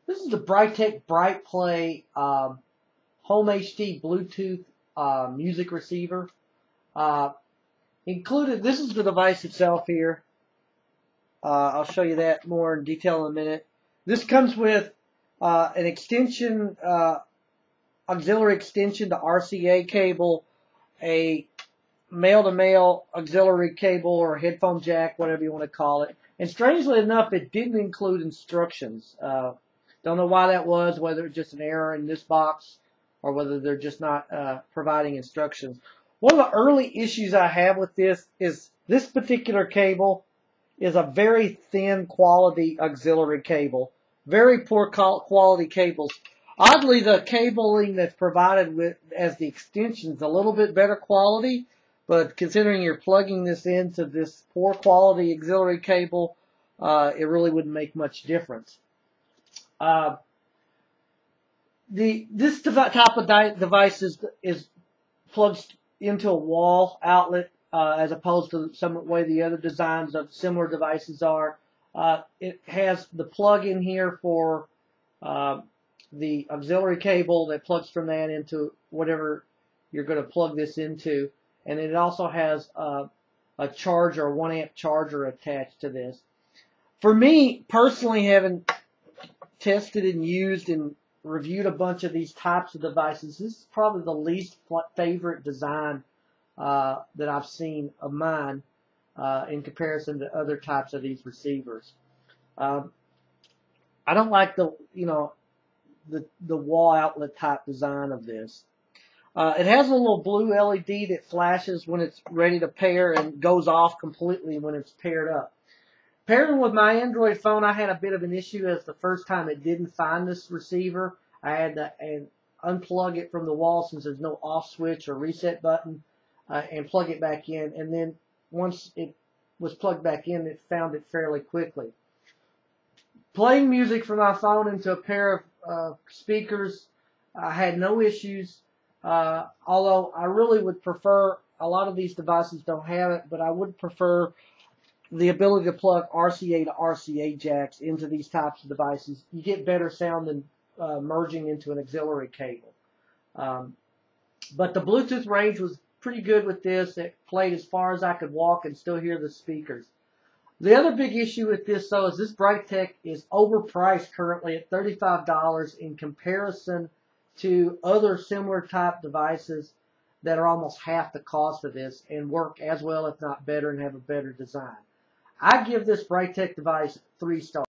This is the Brightech BrightPlay Home HD Bluetooth music receiver. Included, this is the device itself here. I'll show you that more in detail in a minute. This comes with an extension, auxiliary extension to RCA cable, a male-to-male auxiliary cable or headphone jack, whatever you want to call it. And strangely enough, it didn't include instructions. Don't know why that was, whether it's just an error in this box or whether they're just not providing instructions. One of the early issues I have with this is this particular cable is a very thin quality auxiliary cable. Very poor quality cables. Oddly, the cabling that's provided with as the extension is a little bit better quality, but considering you're plugging this into this poor quality auxiliary cable, it really wouldn't make much difference. This type of device is plugged into a wall outlet as opposed to some way the other designs of similar devices are. It has the plug in here for the auxiliary cable that plugs from that into whatever you're going to plug this into, and it also has a charger, a 1 amp charger attached to this. For me personally, having tested and used and reviewed a bunch of these types of devices, this is probably the least favorite design that I've seen of mine in comparison to other types of these receivers. I don't like the wall outlet type design of this. It has a little blue LED that flashes when it's ready to pair and goes off completely when it's paired up. Pairing with my Android phone, I had a bit of an issue as the first time it didn't find this receiver. I had to unplug it from the wall since there's no off switch or reset button and plug it back in. And then once it was plugged back in, it found it fairly quickly. Playing music from my phone into a pair of speakers, I had no issues. Although I really would prefer, a lot of these devices don't have it, but I would prefer the ability to plug RCA to RCA jacks into these types of devices. You get better sound than merging into an auxiliary cable. But the Bluetooth range was pretty good with this. It played as far as I could walk and still hear the speakers. The other big issue with this, though, is this Brightech is overpriced currently at $35 in comparison to other similar type devices that are almost half the cost of this and work as well, if not better, and have a better design. I give this Brightech device 3 stars.